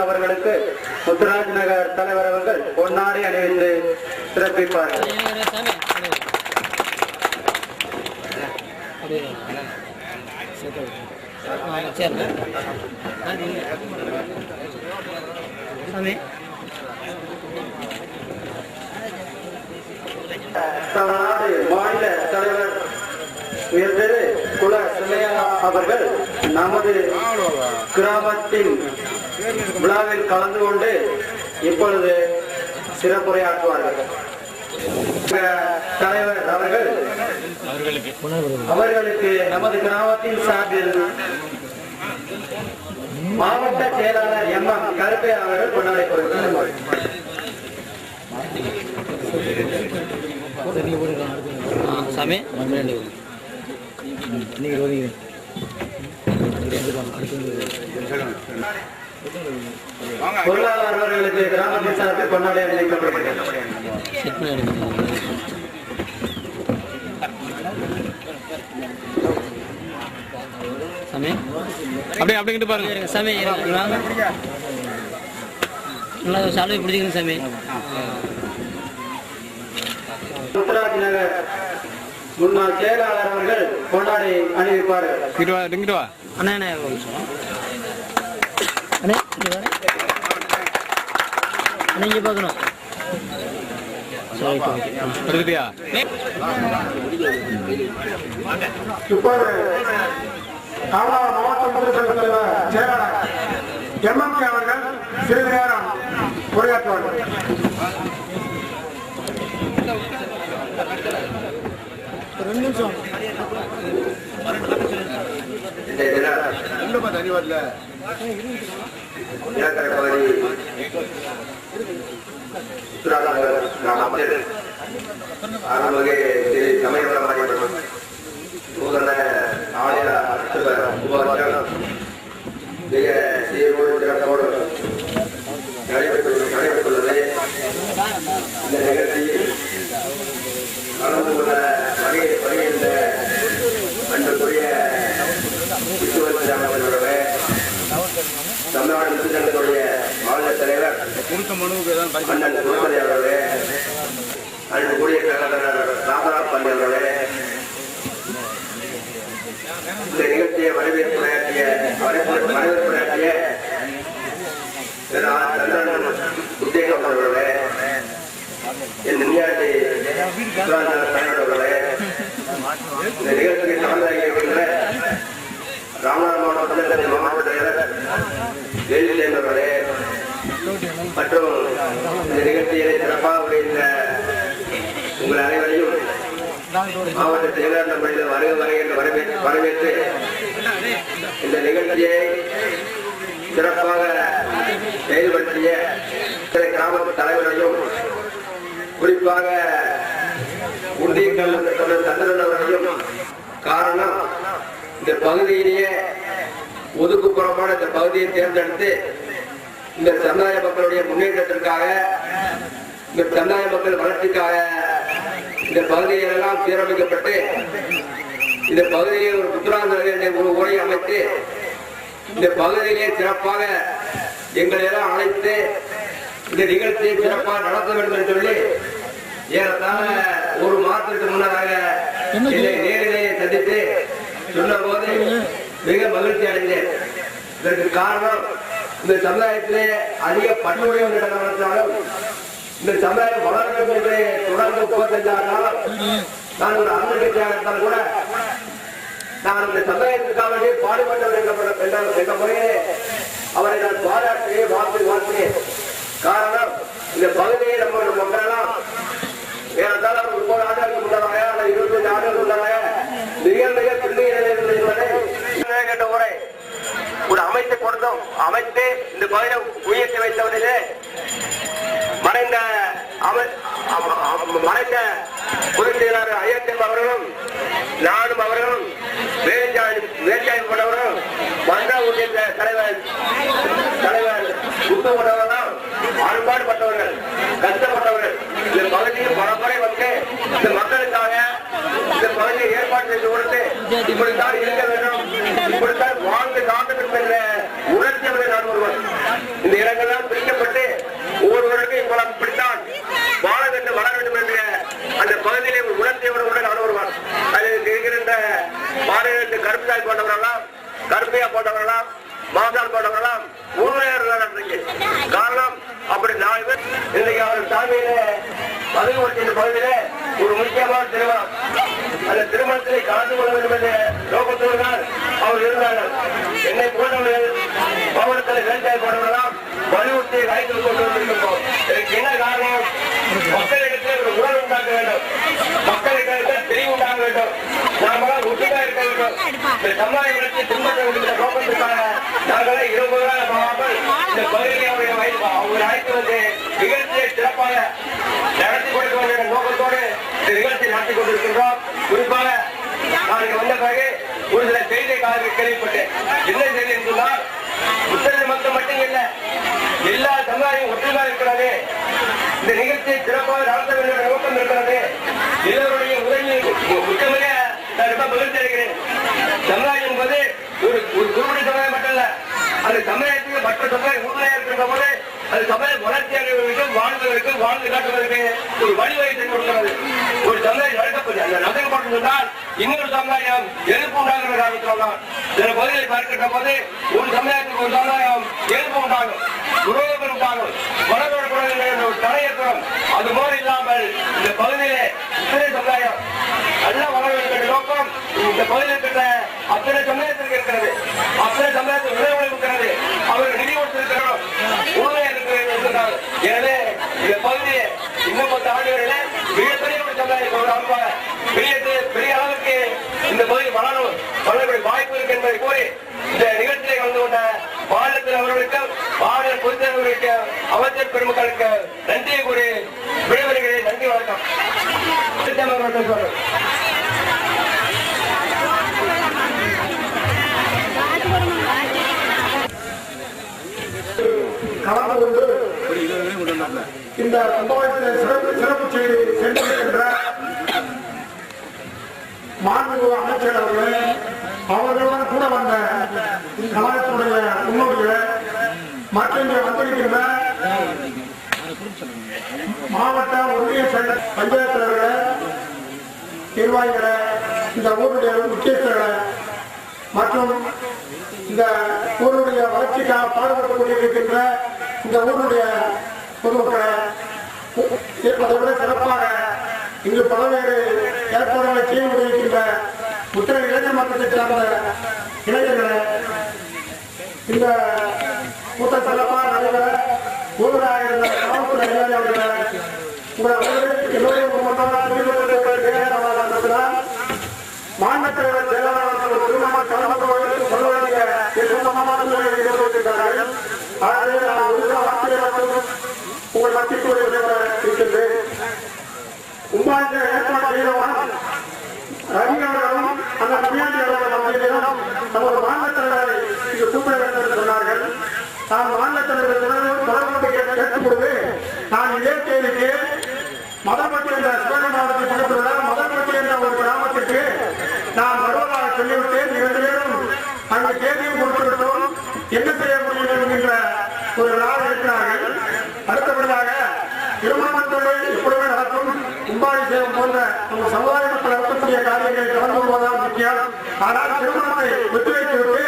அவர்களுக்கு முத்துராஜ் நகர் தலைவர் அவர்கள் பொன்னாடை அணிவித்து சிறப்பிப்பார்கள். மாநில தலைவர் உயர்திரு குல சுமையா அவர்கள் நமது கிராமத்தின் விழாவில் கலந்து கொண்டு இப்பொழுது சிறப்புரையாற்றுவார்கள். தலைவர் அவர்கள் அவர்களுக்கு நமது கிராமத்தின் சார்பில் மாவட்ட செயலாளர் MM கருப்பையா அவர்கள் கொண்டாடி கொடுக்கிறார். பொருளாளர் அவர்களுக்கு கிராமத்தின் சார்பில் கொண்டாடி அளிக்கப்படுகிறது. அப்படியே அப்படிங்கிட்டு பாருங்க சாமி. நல்லா சாலை பிடிச்சிக்கணும் சாமி. முத்துராஜ் நகர் முன்னாள் செயலாளர் அவர்கள் கொண்டாடி அணிவிப்பார்கள். அண்ணா அண்ணா இங்க பார்க்கணும். இப்போது மாவட்ட முதல்வர் தலைவர் செயலாளர் MMK அவர்கள் சிறிது நேரம் உரையாற்றுவார்கள். தமிழ்நாடு முஸ்லிம்களுடைய மாநில தலைவர் அண்ணன் குருமதி அவர்களே, அன்புக்குரிய செயலாளர் ராமநாத் பள்ளி அவர்களே, இந்த நிகழ்ச்சியை வரவேற்புரையாற்றிய உத்தேகம் அவர்களே, என் நியாயத்தை அவர்களே, இந்த நிகழ்ச்சியை சார்ந்த ராமநாத மாவட்டத்தில் மாவட்ட தலைவர் அவர்களே மற்றும் இந்த நிகழ்ச்சியை சிறப்பாக உரைத்த உங்கள் அனைவரையும் மாவட்ட செயலாளர் பள்ளியில் வருக என்று வரவேற்று இந்த நிகழ்ச்சியை சிறப்பாக செயல்படுத்திய கிராம தலைவரையும் குறிப்பாக உண்டிய தந்திரவர்களையும் காரணம் இந்த பகுதியிலேயே ஒதுக்குப்புறமான இந்த பகுதியை தேர்ந்தெடுத்து இந்த சமுதாய மக்களுடைய முன்னேற்றத்திற்காக இந்த சமுதாய மக்கள் வளர்ச்சிக்காக இந்த பகுதிகளெல்லாம் சீரமைக்கப்பட்டு இந்த பகுதியிலே ஒரு புத்துராந்தரத்தை ஒரு உரை அமைத்து இந்த பகுதியிலே சிறப்பாக எங்களை எல்லாம் அழைத்து இந்த நிகழ்ச்சியை சிறப்பாக நடத்த வேண்டும் என்று சொல்லி ஏறத்தாழ ஒரு மாதத்திற்கு முன்னதாக நேரிலேயே சந்தித்து சொன்ன போது மிக மகிழ்ச்சி அடைந்தேன். இதற்கு காரணம் இந்த சமுதாயத்திலே அதிக பன்முறை நடந்தாலும் இந்த சமுதாயம் வளர வேண்டும் என்று தொடர்ந்து 35 நாள் நான் ஒரு அரசு கட்சியாக கூட நான் இந்த சமுதாயத்திற்காக பாடுபட்டவர் என்ற முறையிலே அவரை நான் பாராட்டினேன், வாழ்த்தினேன். காரணம் இந்த பகுதியை நம்ம மக்களெல்லாம் ஏறத்தாழ 30 ஆண்டுகளுக்கு முன்னதாக 25 ஆண்டுகளுக்கு முன்னதாக மிக பின்னிய என்ற உரை ஒரு அமைத்து கொடுத்தோம். அமைத்து இந்த பகுதியை உயர்த்தி வைத்தவரிலே மறைந்த பொதுச் செயலாளர் ஐயத்தம் அவர்களும் நானும் அவர்களும் வேட்சாய் போனவர்களும் சேர்ந்த தலைவர் சுத்தப்பட்டவர்கள் அன்பாடுபட்டவர்கள் கஷ்டப்பட்டவர்கள் இந்த பகுதியில் பரம்பரை வந்து இந்த மக்களுக்காக இந்த பகுதியை ஏற்பாடு செய்து கொடுத்து இப்படித்தான் இருக்க வேண்டும், இப்படித்தான் வாழ்ந்து காக்க வேண்டும் என்ற உணர்ச்சியவர்கள் நான் ஒருவர். இந்த இடங்கள்லாம் பிரிக்கப்பட்டு ஒவ்வொருவருக்கும் இப்ப இப்படித்தான் வாழ வேண்டும் வளர வேண்டும் என்ற அந்த பகுதியிலே உணர்ச்சியவர்களுடன் நான் ஒருவர். அதில் இருக்கின்ற மாநிலத்து கருப்புதாய் போன்றவர்களாம், கருப்பையா போன்றவர்களாம், மாசால் போன்றவர்களாம் ஊர்வலர்கள். காரணம் அப்படி 4 பேர் இன்னைக்கு அவர் தலைமையில பதவி வகிக்கின்ற பகுதியில ஒரு முக்கியமான திருமணம். அந்த திருமணத்தை கலந்து கொள்ள வேண்டும் என்ற நோக்கத்தோடு தான் அவர் இருந்தார்கள். என்னை போன்றவர்கள் மாவட்டத்தில் வேட்டையை போன்றவர்களாம் வலியுறுத்தி கைது கொண்டு வந்திருக்கிறோம். இதற்கு என்ன காரணம்? மக்களிடத்தில் ஒரு உணர்வு உண்டாக்க வேண்டும், மக்களுக்கு தெளிவு உண்டாக வேண்டும், நாமெல்லாம் ஒற்றுமையா இருக்க வேண்டும். இந்த சமுதாய வளர்ச்சி துன்பத்தை விடுகிற நோக்கத்திற்காக நாங்களே 20 நாள் போகாமல் இந்த பகுதியை அவங்க அழைத்து வந்து நிகழ்ச்சியை சிறப்பாக நடத்தி கொடுக்க வேண்டிய நோக்கத்தோடு இந்த நிகழ்ச்சி நடத்தி கொண்டிருக்கின்றோம். குறிப்பாக நாளைக்கு வந்த பிறகு ஒரு சில செய்தியை கேள்விப்பட்டேன். என்ன செய்தி சொன்னால், புத்தக மக்கள் மட்டும் இல்லை, எல்லா சமுதாயம் ஒற்றுமையா இருக்கிறது. இந்த நிகழ்ச்சியை சிறப்பாக நடத்த வேண்டிய நோக்கம் இருக்கிறது. எல்லோருடைய உதவி முக்கியமாக நான் ரொம்ப மகிழ்ச்சி அடைகிறேன். சமுதாயம் என்பது ஒரு குறிப்பிட்ட சமுதாயம் மட்டும் இல்ல, அந்த சமுதாயத்துக்கு மற்ற சமுதாயம் உறுதியாக இருக்கின்ற போது அது சமுதாய வளர்ச்சி அடைவதற்கு வாழ்வதற்கு வாழ்ந்து காட்டுவதற்கு ஒரு வழிவகை செய்து கொடுக்கிறது. ஒரு சமுதாயம் நடக்கப்படுது அந்த நடக்கப்பட்டு சொன்னால் இன்னொரு சமுதாயம் எதிர்ப்பு உண்டாகிற காரணத்தில்தான் சில பகுதிகளை பார்க்கின்ற போது ஒரு சமுதாயத்துக்கு ஒரு சமுதாயம் எதிர்ப்பு உண்டாகும், விரோதங்கள் உண்டாகும், வளர்ந்து ஒரு தடை ஏற்படும். அது போல இல்லாமல் இந்த பகுதியிலே இத்தனை சமுதாயம் நல்லா வளர வேண்டும் நோக்கம் இந்த பகுதியில் இருக்கிற அத்தனை சமுதாயத்திற்கு இருக்கிறது. அத்தனை சமுதாயத்தில் உணவு இருக்கிறது, அவர்கள் நிதி கொடுத்திருக்கிறோம், உண்மையாக இருக்கிறார்கள். எனவே இந்த பகுதியை இன்னும் 10 ஆண்டுகளில் மிகப்பெரிய ஒரு சமுதாயம் பெரிய அளவுக்கு இந்த பகுதி வளரக்கூடிய வாய்ப்பு இருக்கு என்பதை கூறி இந்த நிகழ்ச்சியை கலந்து கொண்ட மாநிலத்தில் அவர்களுக்கு மாநில பொதுத்தலைவர்களுக்கு அமைச்சர் பெருமக்களுக்கு நன்றியை கூறி விடைபெறுகிறேன். நன்றி, வணக்கம். கலந்து கொண்டு இந்த சம்பவத்தில் சிறப்பு செய்தி சென்றிருக்கின்ற மாண்புமிகு அமைச்சர் அவர்களே, அவர்களுடன் கூட வந்த கழகத்துடைய முன்னோடிகளை மற்றும் வந்திருக்கின்ற மாவட்ட ஒன்றிய செயலர் பஞ்சாயத்து தலைவர்களை, நிர்வாகிகளை, இந்த ஊருடைய முக்கியஸ்தர்களை மற்றும் இந்த ஊருடைய வளர்ச்சிக்காக பாடுபட்டுக் கொண்டிருக்கின்ற இந்த ஊருடைய பொதுமக்களை, அதை விட சிறப்பாக இங்கு பல்வேறு ஏற்பாடுகளை செய்ய முடிகின்ற உத்தர இளைஞர் மன்றத்தை சார்ந்த இளைஞர்களை, இந்த கூட்ட சிறப்பாக நடைபெற ஊராக இருந்த காவல்துறை அதிகாரி அவர்களை உங்கள் அனைவரும் எல்லோரையும் மாநில தலைவர் செயலாளர் திருமண கலந்து சொல்ல வேண்டிய ஈடுபட்டிருக்கிறார்கள். ஆகவே நான் உங்கள் மத்திய இருக்கின்றேன். உமாஜ ஏற்பாடு செய்தவன் ரவி அவர்களும் அந்த கம்யூனிட்டி அவர்களும் நமது மாநில தலைவரை இங்கு கூப்பிட வேண்டும் என்று சொன்னார்கள். நான் மாநில தலைவர்களுடன் தொடர்பு கேட்கும் பொழுது நான் இதே தேதிக்கு மதப்பட்டி என்ற சிவகங்கை மாவட்டத்தில் பக்கத்துள்ள மதப்பட்டி என்ற ஒரு கிராமத்திற்கு நான் வருவதாக சொல்லிவிட்டேன். 2 பேரும் அந்த தேதியும் கொடுத்துவிட்டோம். என்ன செய்ய முடியும் என்கின்ற ஒரு நாள் இருக்கிறார்கள். அடுத்தபடியாக திருமணத்தோடு எப்பொழுதுமே நடக்கும் கும்பாபிஷேகம் போன்ற நம்ம சமுதாய மக்கள் நடத்தக்கூடிய காரியங்களை கலந்து கொள்வதால் முக்கியம். ஆனால் திருமணத்தை ஒத்திவைத்துவிட்டு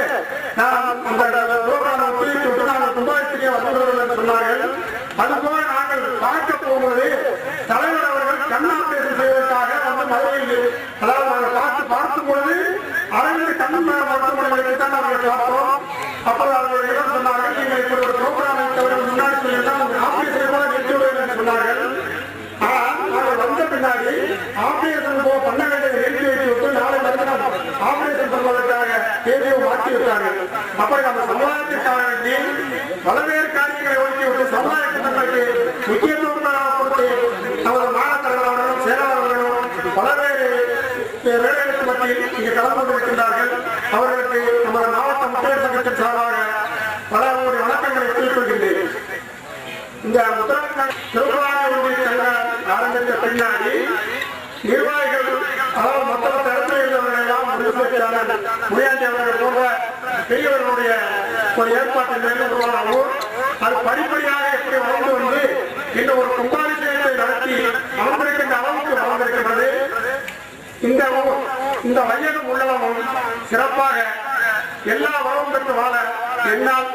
நான் அந்த புரோகிராமை ஒத்திவைத்துவிட்டு நாங்கள் கும்பாபிஷேகத்தை வந்துள்ளோம் என்று சொன்னார்கள். அதுபோல நாங்கள் பார்க்க போகும்போது தலைவர் அவர்கள் கண் ஆபரேஷன் செய்வதற்காக வந்து மதுரையில், அதாவது நாங்கள் பார்க்கும் பொழுது அரவிந்த் கண் மருத்துவமனைகளுக்கு தான் நாங்கள் பார்த்தோம். அப்போது அவர்கள் இடம் சொன்னார்கள், நீங்கள் இப்படி ஒரு புரோகிராம் வைத்தவர்கள் முன்னாடி சொல்லியிருந்தால் உங்கள் ஆபரேஷன் கூட நிறுத்திவிடுவேன் என்று சொன்னார்கள். ஆனால் நாங்கள் வந்த பின்னாடி ஆபரேஷன் பண்ண வேண்டியதை நிறுத்தி வைத்து விட்டு நாளை மறுதினம் ஆபரேஷன் பண்ணுவதற்காக தேதியை மாற்றி விட்டார்கள். அப்படி நம்ம சமுதாயத்திற்காக வேண்டி பல்வேறு காரியங்களை ஒதுக்கிவிட்டு சமுதாய திட்டங்களுக்கு முக்கியத்துவம் கொடுத்து நமது மாநில தலைவர்களும் செயலாளர்களும் பல்வேறு வேலைகளுக்கு மத்தியில் இங்கு கலந்து கொண்டிருக்கின்றார்கள். அவர்களுக்கு நமது மாவட்ட மக்கள் சங்கத்தின் சார்பாக இந்த திருப்பலாங்க ஆரம்பித்த பின்னாடி நிர்வாகிகள் அதாவது மொத்த தரத்தில் இருந்தவர்கள் எல்லாம் முயற்சி அவர்கள் போன்ற பெரியவர்களுடைய ஒரு ஏற்பாட்டின் மேல் உருவாகவும் அது படிப்படியாக எப்படி வளர்ந்து வந்து இந்த ஒரு கும்பாபிஷேகத்தை நடத்தி அமர்ந்திருக்கின்ற அளவுக்கு வளர்ந்திருக்கின்றது. இந்த வையகம் உள்ளவரும் சிறப்பாக எல்லா வளமும் பெற்று வாழ என்னால்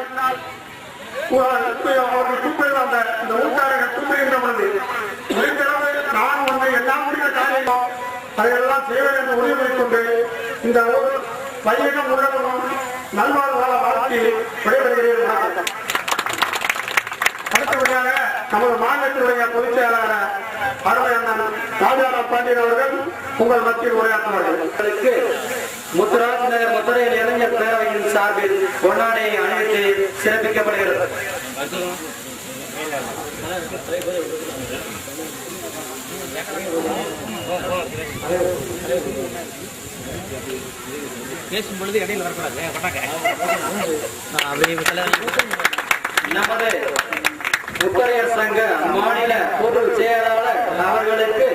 அவர்கள் கூப்பிடுகிற அந்த இந்த ஊட்டாளர்கள் கூப்பிடுகின்ற பொழுது முடிந்தளவு நான் வந்து எல்லாம் முடிந்த காரியமோ அதையெல்லாம் செய்வேன் என்று உறுதி கொண்டு இந்த வையகம் உள்ளவரும் நல்வாழ்வாழ வாழ்த்தி விடைபெறுகிறேன். அடுத்தபடியாக நமது மாநிலத்தினுடைய பொதுச் செயலாளர் அருமை அண்ணன் ராஜாராம் பாண்டியன் அவர்கள் உங்கள் மத்தியில் உரையாற்றுவார்கள். முத்துராஜ் நகர் மதுரையில் இளைஞர் பேரவையின் சார்பில் பொன்னாடையை அணிவித்து சிறப்பிக்கப்படுகிறது. பேசும் பொழுது இடையில வரக்கூடாது. நமது முத்தரையர் சங்க மாநில பொருள் செயலாளர் அவர்களுக்கு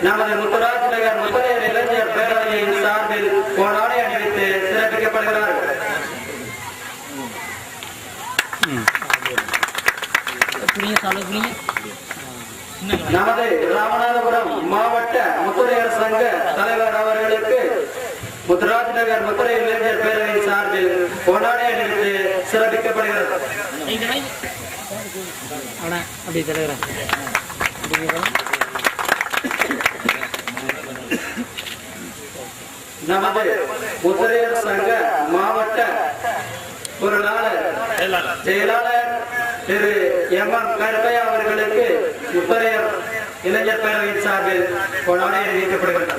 நமது முத்துராஜ் நகர் முத்தரையர் இளைஞர் பேரவையின் சார்பில் பொன்னாடை அணிவித்து சிறப்பிக்கப்படுகிறார்கள். நமது ராமநாதபுரம் மாவட்ட முத்துரையர் சங்க தலைவர் அவர்களுக்கு முத்துராஜ் நகர் முத்துரை இளைஞர் பேரவையின் சார்பில் பொன்னாடை அணிவித்து சிறப்பிக்கப்படுகிறது. அப்படி தலைவர் நமது முத்துரையர் சங்க மாவட்ட பொருளாளர் செயலாளர் திரு எம் எம் கருப்பையா அவர்களுக்கு முத்துரையர் இளைஞர் பேரவையின் சார்பில் பொன்னாடை அணிவிக்கப்படுகிறது.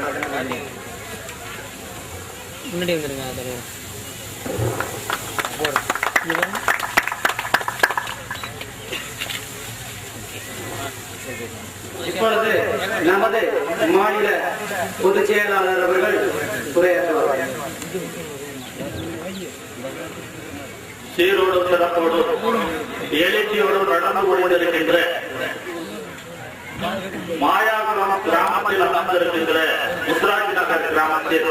முன்னாடி வந்துருங்க தலைவர். இப்பொழுது நமது மாநில பொதுச் செயலாளர் அவர்கள் உரையாற்றுவார்கள். சீரோடும் சிறப்போடும் எழுச்சியோடும் நடந்து கொண்டிருக்கின்ற மாயாகுளம் கிராமத்தில் அமர்ந்திருக்கின்ற முத்துராஜ் நகர் கிராமத்தில்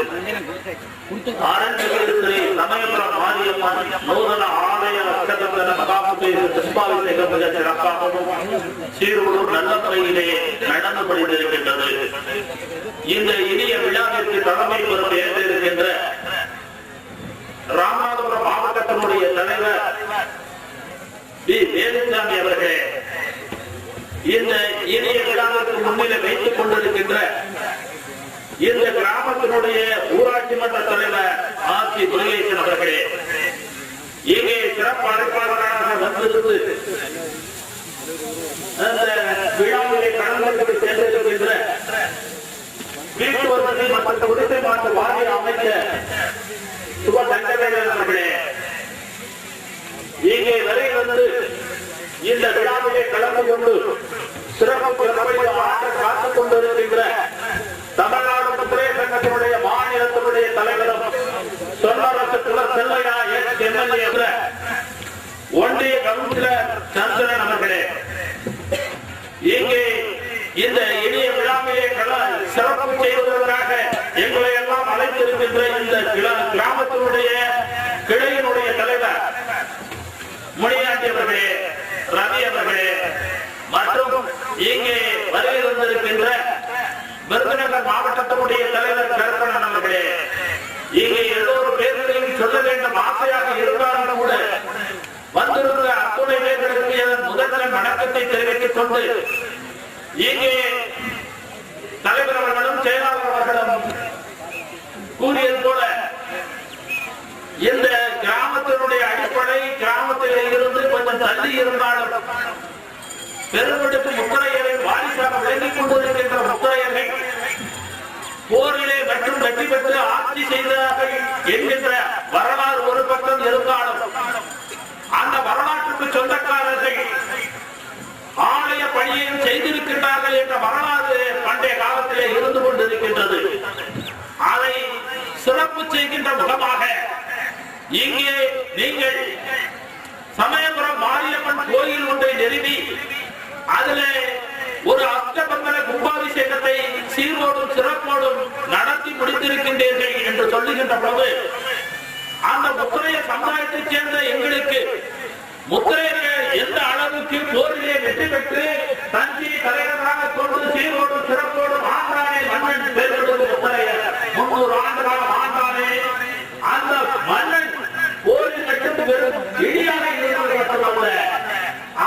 அறநிலை சமயபுரம் மாரியம்மன் நூதன ஆலய அஷ்டகந்தன மகாபுத்தேச புஷ்பாபிஷேகம் மிக சிறப்பாகவும் சீரோடும் நல்ல முறையிலே நடந்து கொண்டிருக்கின்றது. இந்த இனிய விழாவிற்கு தலைமை பொறுப்பு ஏற்றிருக்கின்ற ராமநாதபுரம் மாவட்டத்தினுடைய தலைவர் பி வேலுசாமி அவர்களே, இந்த இனிய விழாவிற்கு முன்னிலை வைத்துக் கொண்டிருக்கின்ற இந்த கிராமத்தினுடைய ஊராட்சி மன்ற தலைவர் ஆர் சி முருகேசன் அவர்களே, இங்கே சிறப்பு அழைப்பாளராக வந்திருந்து அந்த விழாவிலே கடந்து சென்றிருக்கின்ற வீட்டு வசதி மற்றும் குடிசை மாற்ற வாரிய அமைச்சர் சுப தங்கவேலன் அவர்களே, இங்கே வரை வந்து இந்த விழாவிலே கலந்து கொண்டு சிறப்பு காத்துக் கொண்டிருக்கின்ற தமிழ்நாடு முத்திரை சங்கத்தினுடைய மாநிலத்தினுடைய தலைவரும் சொன்னரசு குலர் செல்லையா எம்எல்ஏ என்ற ஒன்றிய கவுன்சிலர் சந்திரன் அவர்களே, இங்கே இந்த இனிய விழாவிலே சிறப்பு செய்வதற்காக எங்களை எல்லாம் அழைத்திருக்கின்ற இந்த கிராமத்தினுடைய கிளையினுடைய தலைவர் முனியாண்டி அவர்களே, ரவி அவர்களே மற்றும் இங்கே வருகை வந்திருக்கின்ற விருதுநகர் மாவட்டத்தினுடைய தலைவர் கருப்பணன் அவர்களே, இங்கே எல்லோரும் பேர்களையும் சொல்ல வேண்டும் ஆசையாக இருந்தாலும் கூட வந்திருக்கிற அத்துணை பேர்களுக்கு அதன் முதல் வணக்கத்தை தெரிவித்துக் கொண்டு இங்கே தலைவர் அவர்களும் செயலாளர் அவர்களும் கூறியது போல இந்த கிராமத்தினுடைய அடிப்படை கிராமத்தில் இருந்து கொஞ்சம் தள்ளி இருந்தாலும் பெருமெடுப்பு முத்திரையரின் வாரிசாக விளங்கிக் கொண்டிருக்கின்ற முத்திரையர்கள் போரிலே மற்றும் வெற்றி பெற்று ஆட்சி செய்தார்கள் என்கின்ற வரலாறு ஒரு பக்கம் இருந்தாலும் அந்த வரலாற்றுக்கு சொந்தக்காரர்கள் ஆலய பணியையும் செய்திருக்கின்றார்கள் என்ற வரலாறு பண்டைய காலத்திலே இருந்து கொண்டிருக்கின்றது. அதை சிறப்பு செய்கின்ற முகமாக இங்கே நீங்கள் சமயபுரம் மாரியம்மன் கோயில் ஒன்றை நிறுவி அதுல ஒரு அஷ்டபந்தன கும்பாபிஷேகத்தை சீரோடும் சிறப்போடும் நடத்தி முடித்திருக்கின்றீர்கள் என்று சொல்லுகின்ற பொழுது அந்த முத்திரைய சமுதாயத்தைச் சேர்ந்த எங்களுக்கு முத்திரையர்கள் எந்த அளவுக்கு போரிலே வெற்றி பெற்று தஞ்சை தலைவராக கொண்டு சீரோடும் சிறப்போடும் ஆண்டானே மன்னன் பேர் கொடுத்த முத்திரையர் 300 ஆண்டு காலம் ஆண்டானே அந்த மன்னன் போரில் கட்டு பெரும் இடியாக இருந்தது மட்டுமல்ல,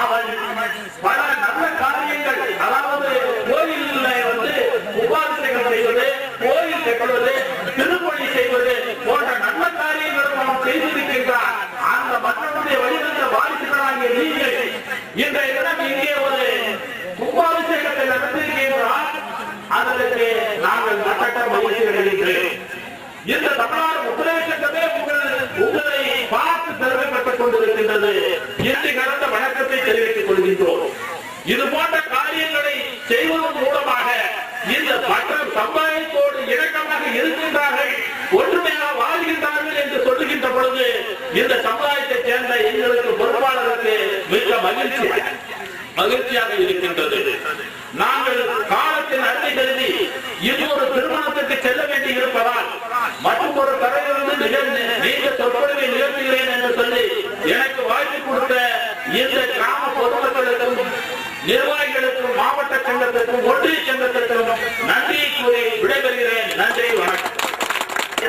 அவன் பல நல்ல காரியங்கள், அதாவது கோயிலில் வந்து உபாபிஷேகம் செய்வது, கோயில் கட்டுவது, திருப்பணி செய்வது போன்ற நல்ல காரியங்களும் அவன் செய்திருக்கின்றான். அந்த மன்னனுடைய வழிவந்த வாரிசுகளாகிய நீங்கள் இன்றைய தினம் இங்கே ஒரு உபாபிஷேகத்தை நடத்தியிருக்கின்றால் அதற்கு நாங்கள் மற்ற மகிழ்ச்சி அடைகின்றேன். இந்த தமிழ்நாடு உபதேசமே உங்களை பார்த்து பெருமைப்பட்டுக் கொண்டிருக்கின்றது. இன்று கடந்த வணக்கத்தை தெரிவித்துக் கொள்கின்றோம். இது போன்ற காரியங்களை செய்வதன் மூலமாக இந்த மற்ற சமுதாயத்தோடு இணக்கமாக இருக்கின்றார்கள், ஒற்றுமையாக வாழ்கின்றார்கள் என்று சொல்லுகின்ற பொழுது இந்த சமுதாயத்தைச் சேர்ந்த எங்களுக்கு பொறுப்பாளருக்கு மிக மகிழ்ச்சியாக இருக்கின்றது. நாங்கள் காலத்தின் அருமை கருதி இன்னொரு திருமணத்திற்கு செல்ல வேண்டி இருப்பதால் மற்றும் ஒரு கரையிலிருந்து நீங்க சொற்பொழிவை நிகழ்த்துகிறேன் என்று சொல்லி எனக்கு வாய்ப்பு கொடுத்த இந்த கிராம பொதுமக்களுக்கும் நிர்வாகிகளுக்கும் மாவட்ட சங்கத்திற்கும் ஒன்றிய சங்கத்திற்கும் நன்றியை கூறி விடைபெறுகிறேன். நன்றி, வணக்கம்.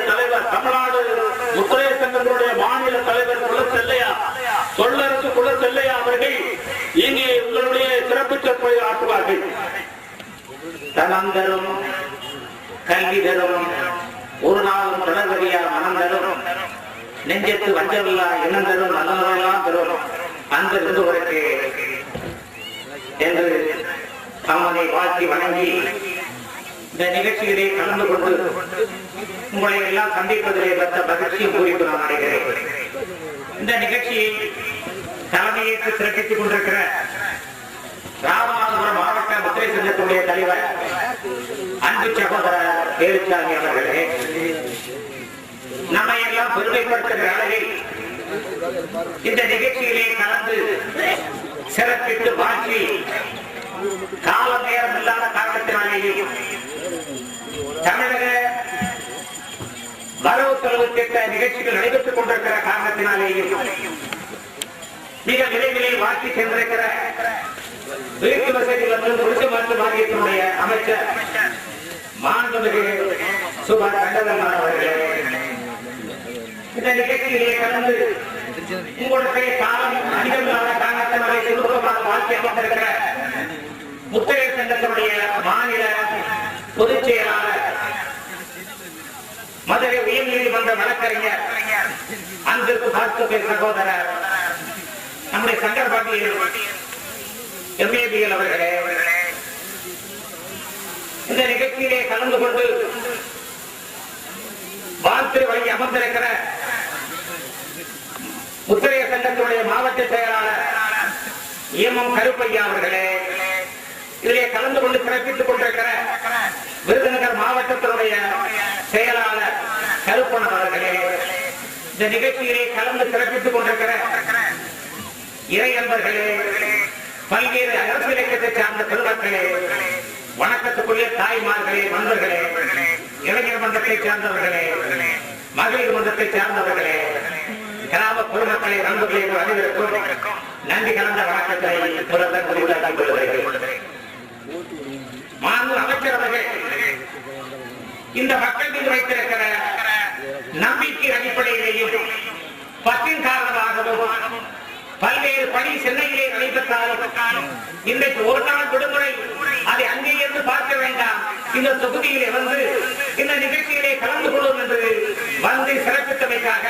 தலைவர் தமிழ்நாடு முத்திரைய சங்கத்தினுடைய மாநில தலைவர் குலசெல்லையா சொல்லரசு குலசெல்லையா அவர்கள் இங்கே உங்களுடைய சிறப்பு சொற்பொழிவை ஆற்றுவார்கள். தனந்தரும் கல்வி தரும் ஒரு நாளும் தொடர்வறியார் மனம் தரும் நெஞ்சத்து வஞ்சமில்லா எண்ணம் தரும் நல்லவரெல்லாம் தரும் அந்த விருதுவருக்கு என்று தம்மனை வாழ்த்தி வணங்கி இந்த நிகழ்ச்சியிலே கலந்து கொண்டு உங்களை எல்லாம் சந்திப்பதிலே பெற்ற மகிழ்ச்சியும் குறிப்பு நான் அடைகிறேன். இந்த நிகழ்ச்சியை தலைமையேற்று சிறப்பித்துக் கொண்டிருக்கிற ராமநாதபுரம் மாவட்ட முத்திரை சங்கத்துடைய தலைவர் அன்பு சகோதரர் வேலுச்சாமி அவர்களே, நம்மை எல்லாம் பெருமைப்படுத்துகிற அளவில் இந்த நிகழ்ச்சியிலே கலந்து சிறப்பித்து வாழ்ச்சி கால நேரம் இல்லாத காரணத்தினாலேயும் தமிழக வரவு செலவு திட்ட நிகழ்ச்சிகள் நடைபெற்றுக் கொண்டிருக்கிற காரணத்தினாலேயும் மிக விரைவிலே வாழ்த்தி சென்றிருக்கிற வீட்டு வசதி மற்றும் குடிசை மாற்று வாரியத்தினுடைய அமைச்சர் மாண்புமிகு சுபா கண்டதன் அவர்களே, இந்த நிகழ்ச்சியிலே கலந்து உங்களுடைய காலம் அதிகமான காரணத்தினாலே சுருக்கமாக வாழ்க்கை அமைந்திருக்கிற முத்திரை சங்கத்தினுடைய மாநில பொதுச் செயலாளர் மதுரை உயர் நீதிமன்ற வழக்கறிஞர் அன்பிற்கு பார்த்து சகோதரர் நம்முடைய சங்கர் பாட்டியல் எம்ஏபிஎல் அவர்களே, இந்த நிகழ்ச்சியிலே கலந்து கொண்டு வாழ்த்து வழங்கி அமர்ந்திருக்கிற முத்திரைய சங்கத்தினுடைய மாவட்ட செயலாளர் எம் கருப்பையா அவர்களே, இதிலே கலந்து கொண்டு சிறப்பித்துக் கொண்டிருக்கிற விருதுநகர் மாவட்டத்தினுடைய செயலாளர் கருப்பணன் அவர்களே, இந்த நிகழ்ச்சியிலே கலந்து சிறப்பித்துக் கொண்டிருக்கிற இறை அன்பர்களே, பல்வேறு அரசு இலக்கியத்தை சார்ந்த பெருமக்களே, வணக்கத்துக்குரிய தாய்மார்களே, நண்பர்களே, இளைஞர் மன்றத்தை சார்ந்தவர்களே, மகளிர் மன்றத்தை சார்ந்தவர்களே, கிராம பொதுமக்களை, நண்பர்களே, அனைவருக்கும் நன்றி கலந்த வணக்கத்தை அமைச்சர் அவர்கள் இந்த மக்கள் மீது வைத்திருக்கிற நம்பிக்கை அடிப்படையிலேயும் பத்தின் காரணமாகவும் பல்வேறு பணி சென்னையிலே நடைபெற்றாலும் இன்றைக்கு ஒரு நாள் விடுமுறை, அதை அங்கே இருந்து பார்க்க வேண்டாம், இந்த தொகுதியிலே வந்து இந்த நிகழ்ச்சியிலே கலந்து கொள்ளும் என்று வந்து சிறப்பித்தமைக்காக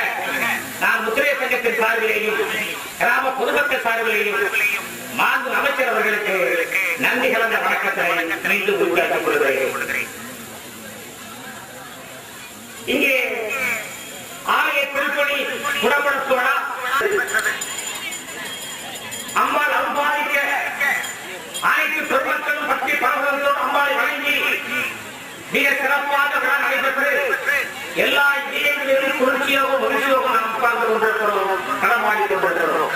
நான் முத்திரை சங்கத்தின் சார்பிலேயும் கிராம பொதுமக்கள் சார்பிலேயும் மாண்பு அமைச்சர் அவர்களுக்கு நன்றி கலந்த வணக்கத்தை மீண்டும் உருவாக்கிக் கொள்கிறேன். இங்கே ஆலய திருப்பணி குடமுழுக்குவா அம்பாள் அம்பாளிக்க அனைத்து பெருமக்களும் பக்தி பரவலோடு அம்பாளை வழங்கி மிக சிறப்பாக நடைபெற்று எல்லா இயக்கங்களிலும் குளிர்ச்சியாகவும் மகிழ்ச்சியாகவும் நாம் உட்கார்ந்து கொண்டிருக்கிறோம், களமாடி கொண்டிருக்கிறோம்.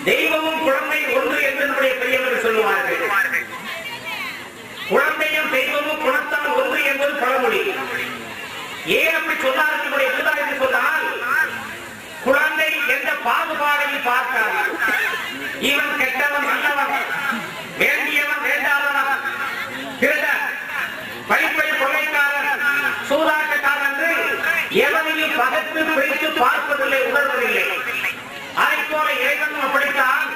தெய்வமும் குழந்தை ஒன்று என்று சொல்லுவார்கள். குழந்தையும் தெய்வமும் குணத்தால் ஒன்று என்பது பழமொழி. ஏன் அப்படி சொன்னார்கள் என்று சொன்னால், குழந்தை எந்த பாகுபாடையும் பார்க்காது. இவன் கெட்டவன் நல்லவன், வேண்டியவன் வேண்டாதவன், திருடன், படிப்பை கொள்ளைக்காரன், சூதாட்டக்காரன் என்று எவனையும் பகத்து பிரித்து பார்ப்பதில்லை, உணர்வதில்லை. அதை போல இறைவனும் அப்படித்தான்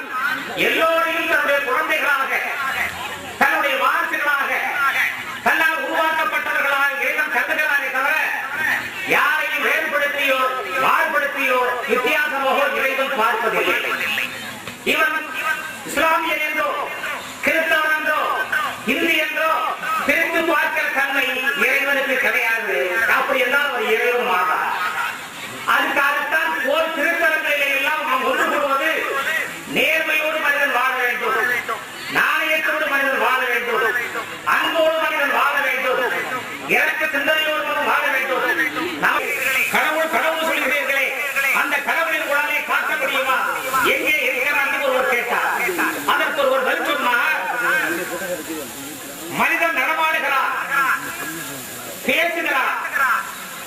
எல்லோரையும் தன்னுடைய குழந்தைகளாக, தன்னுடைய வாரிசுகளாக, தன்னால் உருவாக்கப்பட்டவர்களாக இறைவன் கருதுகிறானே தவிர யாரையும் வேறுபடுத்தியோ வாழ்படுத்தியோ வித்தியாசமாக இறைவன் பார்ப்பதில்லை. இவன் இஸ்லாமியன் என்றோ கிறிஸ்தவன் என்றோ இந்து என்றோ பிரித்து பார்க்கிற தன்மை இறைவனுக்கு கிடையாது. அப்படி எல்லாம் ஒரு இறைவன் ஆகார். அதுக்காகத்தான் போர் திருத்தலங்களிலே எல்லாம் நாம் ஒன்று கூடுவது, நேர்மையோடு மனிதன் வாழ வேண்டும், நாணயத்தோடு மனிதன் வாழ வேண்டும், அன்போடு மனிதன் வாழ வேண்டும், இறக்க சிந்தனையோடு மனிதன் வாழ வேண்டும். கடவுள் கடவுள் சொல்கிறீர்களே, அந்த கடவுளின் குழந்தையை காட்ட முடியுமா? எங்கே இருக்கிறார் ஒருவர் கேட்டார். அதற்கு ஒருவர் பதில் சொன்னார், மனிதன் நடமாடுகிறார், பேசுகிறார்,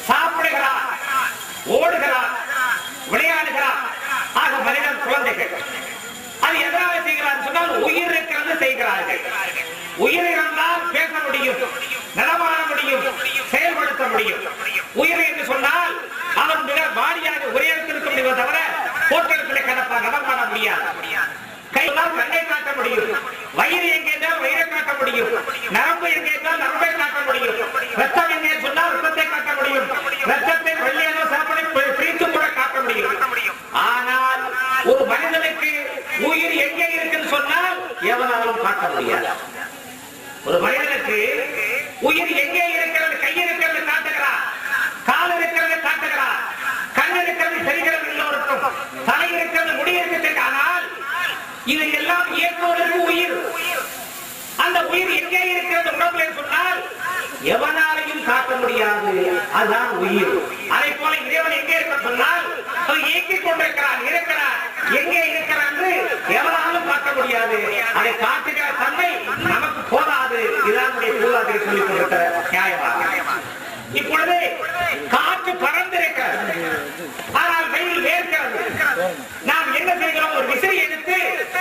சாப்பிடுகிறார், ஓடுகிறார், விளையாடுகிறார். ஆக மனிதன் குழந்தைகள். அது எதனால செய்கிறார் சொன்னால், உயிர் இருக்கிறது செய்கிறார்கள். உயிர் இருந்தால் பேச முடியும், நடமாட முடியும், செயல்படுத்த முடியும். உயிர் என்று சொன்னால் அவன் மிக வாரியாக ஒரே இடத்தில் இருக்க முடியும் தவிர போட்டத்தில் கிடப்பான், நடமாட முடியாது. கையால் கண்ணை காட்ட முடியும், வயிறு எங்கேயால் வயிறை காட்ட முடியும், நரம்பு எங்கேயால் நரம்பை காட்ட முடியும், ரத்தம் எங்கே சொன்னால் ரத்தத்தை காட்ட முடியும், ரத்தத்தை வெள்ளையான சாப்பிட பிரித்து கூட காட்ட முடியும். ஆனால் ஒரு மனிதனுக்கு உயிர் எங்கே இருக்குன்னு சொன்னால் எவனாலும் காட்ட முடியாது. ஒரு மனிதனுக்கு உயிர் எங்கே இருக்கிறது, கை இருக்கிறது காட்டுகிறார், கால் இருக்கிறது காட்டுகிறார், கண் இருக்கிறது தெரிகிறது, எல்லோருக்கும் தலை இருக்கிறது, முடி இருக்கிறது. ஆனால் இது எல்லாம் இயக்குவதற்கு உயிர். அந்த உயிர் எங்கே இருக்கிறது உடம்புல சொன்னால் எவனாலையும் காட்ட முடியாது. அதுதான் உயிர். அதை போல இறைவன் எங்கே இருக்க சொன்னால் இயக்கிக் கொண்டிருக்கிறான், இருக்கிறார். எங்கே இருக்கிறார் என்று எவனாலும் காட்ட முடியாது. அதை காட்டுகிற தன்மை நமக்கு போதாது. இதுதான் பூர்வாதிரி சொல்லிக் கொண்டிருக்கிற நியாயமாக. இப்பொழுது காற்று பறந்திருக்கிறது, ஆனால் வெயில் வேர்க்கிறது. நாம் என்ன செய்கிறோம்? ஒரு விசிறி எடுத்து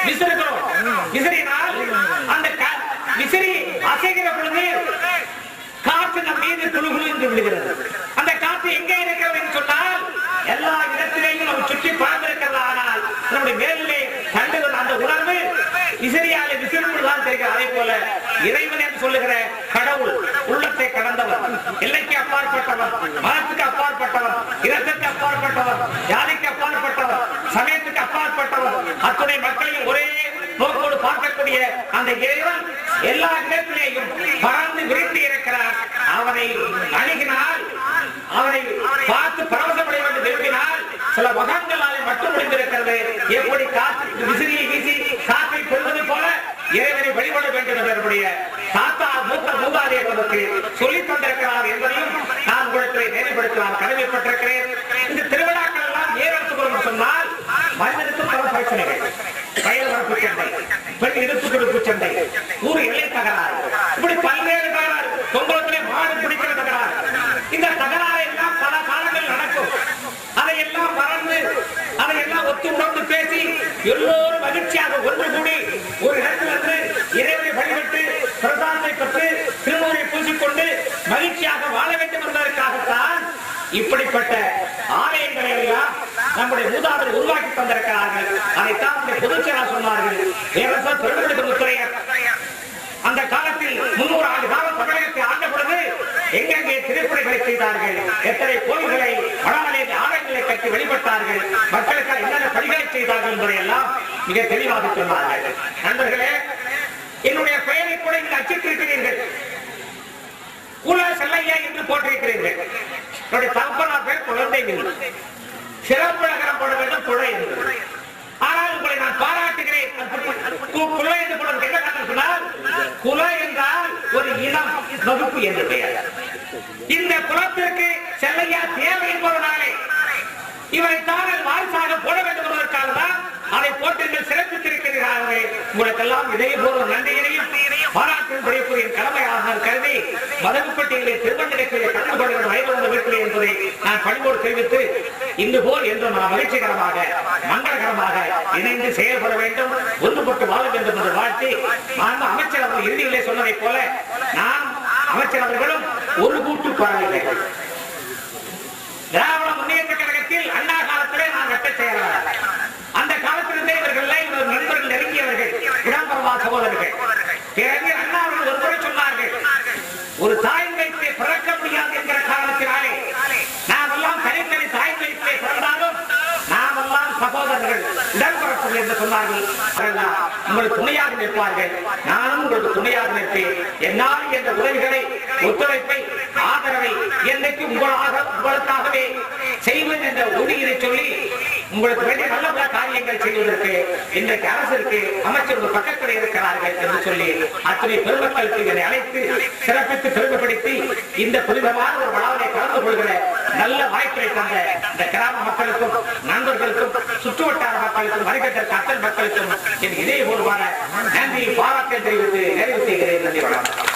விசிறுகிறோம். விசிறினால் அந்த விசிறி அசைகிற பொழுது காற்று நம் மீது குழுகுழு என்று விடுகிறது. அந்த காற்று எங்கே இருக்கிறது என்று சொன்னால் எல்லா இடத்திலேயும் நம்ம சுற்றி பறந்திருக்கிறது. ஆனால் நம்முடைய மேலே கண்டுகிற அந்த உணர்வு விசிறியாலே விசிறுதான் தெரிகிறது. அதே போல இறைவன் என்று சொல்லுகிற கடவுள் உள்ளத்தை கடந்தவர், எல்லைக்கு அப்பாற்பட்டவர், மதத்துக்கு அப்பாற்பட்டவர், இரத்தத்துக்கு அப்பாற்பட்டவர், ஜாதிக்கு அப்பாற்பட்டவர், சமயத்துக்கு அப்பாற்பட்டவர், அத்துணை மக்களையும் ஒரே நோக்கோடு பார்க்கக்கூடிய அந்த இறைவன் எல்லா இடத்திலேயும் பறந்து விரிந்து இருக்கிறார். அவனை அணுகினால், அவனை பார்த்து பரவசப்பட வேண்டும் விரும்பினால் சில மகங்களாலே மட்டும் முடிந்திருக்கிறது. எப்படி காற்று விசிறியை வீசி காற்றை பெறுவது போல இறைவனை வழிபட வேண்டும் என்பதனுடைய தாத்தா மூதாதையர்களுக்கு சொல்லித் தந்திருக்கிறார் என்பதையும் நான் உங்களுக்கு நினைவுபடுத்தலாம் கடமைப்பட்டிருக்கிறேன். இந்த திருவிழாக்கள் எல்லாம் ஏறெடுத்துக் சொன்னால் மனிதனுக்கு பல பிரச்சனைகள், வயல் வரப்பு சண்டை, பெண் இடுப்பு கொடுப்பு சண்டை, ஊர் எல்லை தகராறு, இப்படி பல்வேறு தகராறு, தொங்கலத்திலே மாடு பிடிக்கிற தகராறு. இந்த தகராறு எல்லாம் பல காலங்கள் நடக்கும். அதையெல்லாம் மறந்து அதையெல்லாம் ஒத்து உணர்ந்து பேசி எல்லோரும் மகிழ்ச்சியாக ஒன்று கூடி ஒரு இடத்திலிருந்து இறைவனை வழிபட்டு பிரசாதத்தை பெற்று திருமுறை பூசிக்கொண்டு மகிழ்ச்சியாக வாழ வேண்டும் என்பதற்காகத்தான் இப்படிப்பட்ட ஆலயங்களை எல்லாம் நம்முடைய மூதாதையர் உருவாக்கி தந்திருக்கிறார்கள். அதைத்தான் பொதுச்செயலாளர் சொன்னார்கள். பெருமிடுக்கு முத்துரையர் அந்த காலத்தில் 300 ஆண்டு காலம் தமிழகத்தை ஆண்ட பொழுது எங்கெங்கே திருப்பணிகளை செய்தார்கள், எத்தனை கோயில்களை ஆலயங்களை கட்டி வெளிப்பட்டார்கள், மக்களுக்காக என்னென்ன பணிகளை செய்தார்கள் என்பதையெல்லாம் மிக தெளிவாக சொன்னார்கள். நண்பர்களே, என்னுடைய பெயரை கூட இங்கு அச்சிட்டிருக்கிறீர்கள். குல செல்லையா என்று போட்டிருக்கிறீர்கள். என்னுடைய தகப்பனார் பேர் குழந்தைகள். சிறப்பு நகரம் போட வேண்டும் குழை என்று. ஆனால் உங்களை நான் பாராட்டுகிறேன். குலை என்று போடுவது என்ன காரணம் சொன்னால், குலை என்றால் ஒரு இனம், வகுப்பு என்று பெயர். இந்த குலத்திற்கு செல்லையா தேவை என்பதனாலே இவரை தாங்கள் வாரிசாக போட வேண்டும் என்பதற்காக தான் அதை போட்டு சிறப்பித்திருக்கிறீர்கள். இருக்கிறார்களே உங்களுக்கெல்லாம் இதே போல நன்றியையும் பாராட்டும் புரியக்கூடிய கடமையாக கருதி மதகுப்பட்டியிலே திருமண்டலத்திலே கலந்து கொள்கிற வயது வீட்டிலே என்பதை நான் பணிவோடு தெரிவித்து இன்று போல் என்று நாம் மகிழ்ச்சிகரமாக மங்களகரமாக இணைந்து செயல்பட வேண்டும், ஒன்றுபட்டு வாழ வேண்டும் என்று வாழ்த்தி அமைச்சர் அவர்கள் இறுதியிலே சொன்னதை போல நான் அமைச்சர் அவர்களும் ஒரு கூட்டு பாராளுங்கள். திராவிட முன்னேற்ற கழகத்தில் அண்ணா காலத்திலே நான் கட்ட செயலாளர். அந்த காலத்திலிருந்தே இவர்கள் நண்பர்கள் நெருங்கியவர்கள், இடம்பெறவா சகோதரர்கள். பிறகு அண்ணா அவர்கள் ஒரு முறை சொன்னார்கள், ஒரு தாயின் வயிற்றிலே பிறக்க முடியாது என்கிற காரணத்தினாலே நாமெல்லாம் தனித்தனி தாயின் வயிற்றிலே பிறந்தாலும் நாமெல்லாம் சகோதரர்கள் இடம்பெறக்கூடிய என்று சொன்னார்கள். உங்களுக்கு துணையாக நிற்பார்கள், நானும் உங்களுக்கு துணையாக நிற்பேன். என்னால் என்ற உதவிகளை, ஒத்துழைப்பை, ஆதரவை என்னைக்கு உங்களுக்காகவே செய்வேன் என்ற உறுதியை சொல்லி உங்களுக்கு வேண்டிய நல்ல பல காரியங்கள் செய்வதற்கு இன்றைக்கு அரசிற்கு அமைச்சர் ஒரு பக்கத்தில் இருக்கிறார்கள் என்று சொல்லி அத்தனை பெருமக்களுக்கு இதனை அழைத்து சிறப்பித்து பெருமைப்படுத்தி இந்த புனிதமான ஒரு விழாவினை கலந்து கொள்கிற நல்ல வாய்ப்பை தந்த இந்த கிராம மக்களுக்கும் நண்பர்களுக்கும் சுற்றுவட்டார மக்களுக்கும் வருகின்ற அத்தனை மக்களுக்கும் என் இதே போர்வான நன்றி பாராட்டை தெரிவித்து நிறைவு செய்கிறேன். நன்றி, வணக்கம்.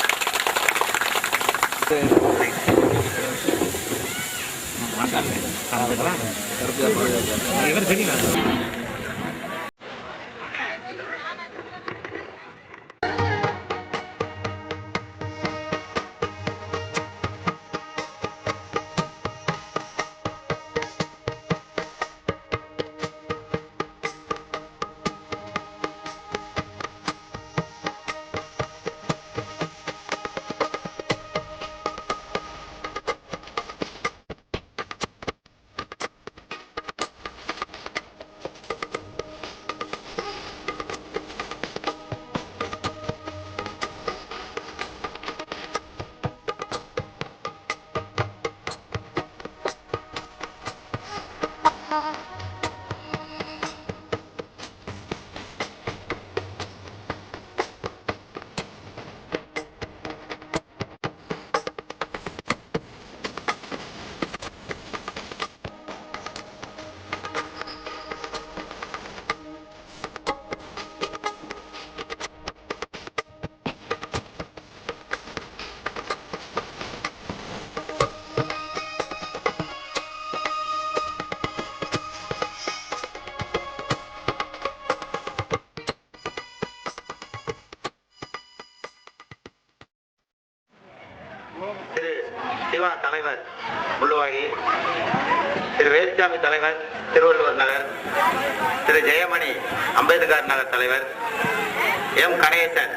திரு சிவா தலைவர் முள்ளுவாகி, திரு வேலுசாமி தலைவர் திருவள்ளுவர் நகர், திரு ஜெயமணி அம்பேத்கர் நகர் தலைவர், M Ganesan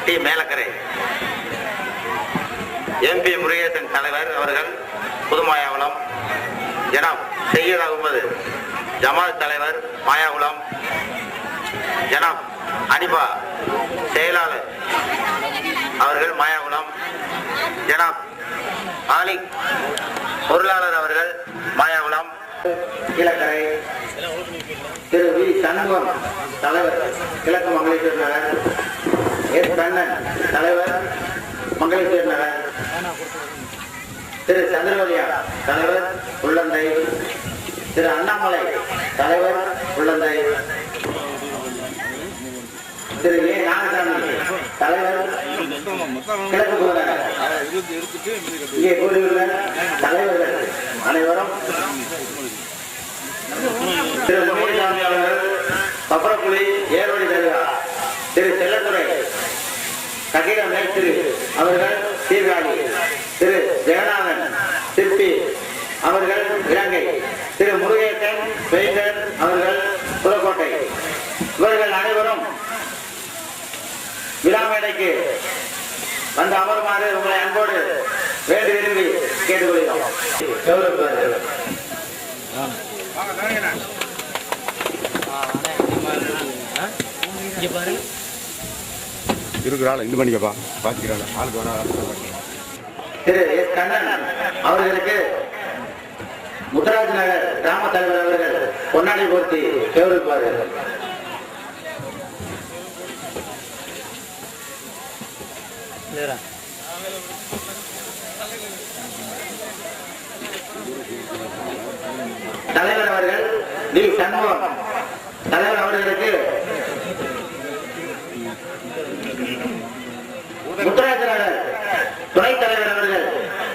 T Melakkarai, MP Murugesan தலைவர் அவர்கள் புதுமாயாகுளம், ஜனாப் சையத் அகமது ஜமால் தலைவர் மாயாகுளம், ஜனாப் அனிபா செயலாளர் அவர்கள் மாயாகுளம், ஜனாப் ஆலிக் பொருளாளர் அவர்கள் மாயாகுளம், கீழக்கரை, திரு வி சண்முகம் தலைவர் கிழக்கு மங்களேஸ்வர் நகர், எஸ் கண்ணன் தலைவர் மங்களேஸ்வர் நகர், திரு சந்திரவலியா தலைவர் உள்ளந்தை, திரு அண்ணாமலை தலைவர் உள்ளந்தை, திரு ஏ நாகசாமி தலைவர் கிழக்கு புறநகர். இங்கே கூடியுள்ள தலைவர்கள் அனைவரும் திரு முனிசாமி அவர்கள் பப்பரப்புலி ஏர்வழி தலைவர், திரு செல்லத்துறை கட்டிட மேஸ்திரி அவர்கள் சீர்காழி, திரு ஜெகநாதன் சிற்பி அவர்கள் இலங்கை, திரு முருகேசன் பெயிண்டர் அவர்கள் புதுக்கோட்டை. இவர்கள் அனைவரும் விழா மேடைக்கு வந்து அமருமாறு உங்களை அன்போடு வேண்டி விரும்பி கேட்டுக்கொள்கிறோம். இருக்கிறாள் இந்த பண்ணிக்கப்பா பாத்துக்கிறாள் ஆளுக்கு வர. திரு எஸ் கண்ணன் அவர்களுக்கு முத்தராஜ் நகர் கிராம தலைவர் அவர்கள் பொன்னாடி போர்த்தி கௌரவிப்பார்கள். தலைவர் அவர்கள் டி சண்முகம் தலைவர் அவர்களுக்கு முத்துராஜநகர் துணைத் தலைவர் அவர்கள்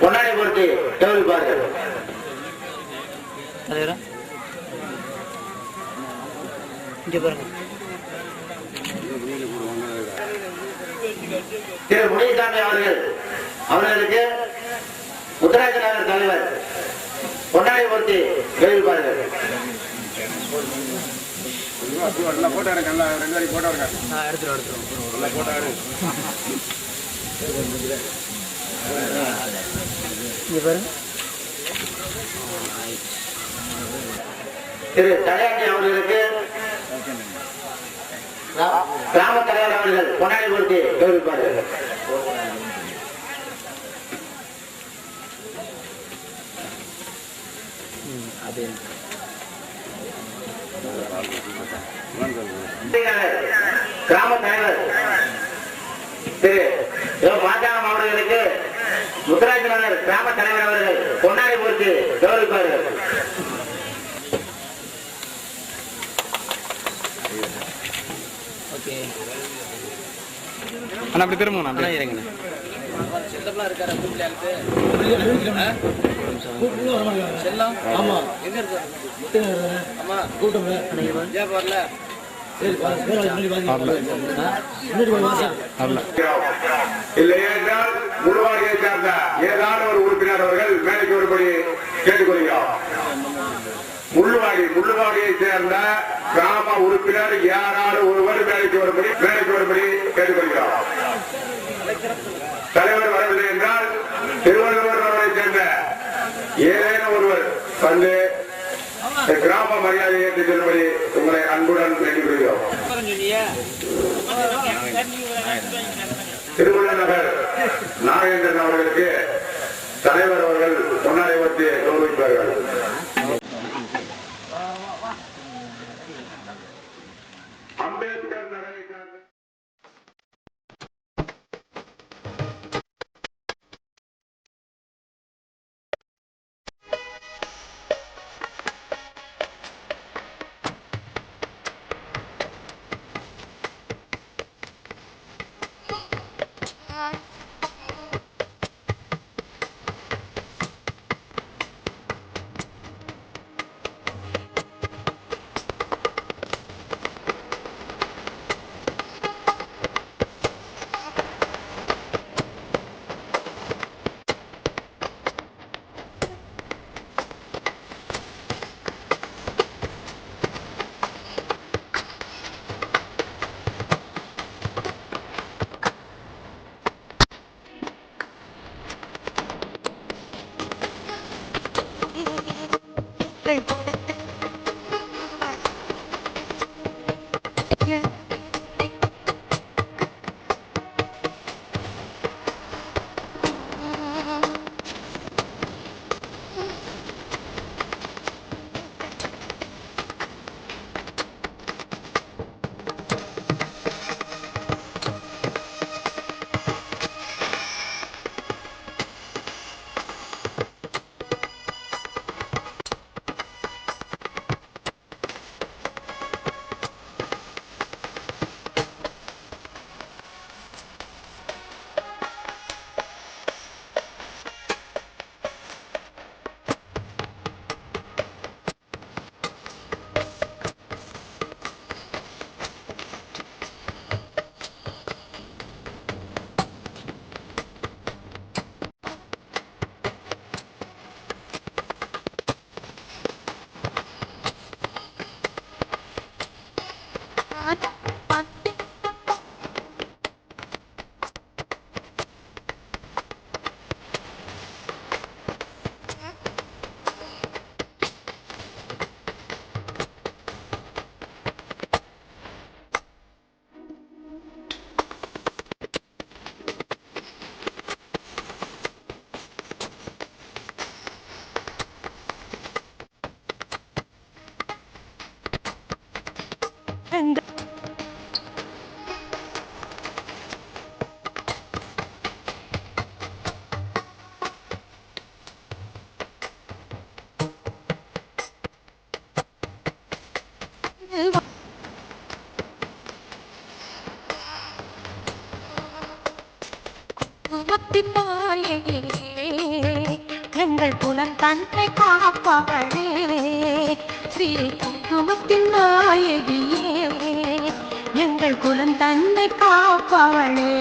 பொன்னாடை போர்த்தி கௌரவிப்பார்கள். இங்க பாருங்க. திரு முனிசாமி அவர்களுக்கு முத்துராஜநகர் தலைவர் பொன்னாடை போர்த்தி கௌரவிப்பார்கள். போட்டோ எடுக்க ரெண்டு வரைக்கும் போட்டோ எடுக்க எடுத்துரும் போட்டோ எடு. இங்க பாருங்க. திரு தலையாண்டி அவர்களுக்கு கிராம தலைவர் அவர்கள் பொன்னாடை போர்த்தி கௌரவிப்பார்கள். அது கிராம தலைவர் திரு மாஜானம் அவர்களுக்கு முத்துராஜநகர் கிராம தலைவர் அவர்கள் பொன்னாடை போர்த்தி கௌரவிப்பார்கள். ஓகே. அண்ணா அப்படி திரும்புங்கண்ணா. அண்ணா இருங்கண்ணா. செல்லம்லாம் இருக்காரா கூப்பிட்டு? செல்லம் ஆமா எங்க இருக்காரு? ஆமா கூட்டம் ஏன் வரல? இல்லையே என்றால் முழுவாரியை சார்ந்த ஏதாவது ஒரு உறுப்பினர் அவர்கள் மேலைக்கு ஒருபடி கேட்டுக்கொள்கிறோம். முள்ளுவாடியை சேர்ந்த கிராம உறுப்பினர் யாராவது ஒருவர் மேலைக்கு ஒருபடி கேட்டுக்கொள்கிறோம். தலைவர் வரவில்லை என்றால் திருவள்ளுவர் அவரை சேர்ந்த ஏதேனும் ஒருவர் வந்து கிராம மரியாதையை ஏற்றுச் செல்லும்படி உங்களை அன்புடன் கேட்டுக்கொள்கிறோம். திருவள்ளுவர் நாகேந்திரன் அவர்களுக்கு தலைவர் அவர்கள் பொன்னாடை போர்த்தி கௌரவிப்பார்கள். அம்பேத்கர் நகரை சார்ந்த குங்குமத்தின் நாயகியே எங்கள் குலம் தன்னை காப்பவளே ஸ்ரீ குங்குமத்தின் நாயகியே எங்கள் குலம் தன்னை காப்பவளே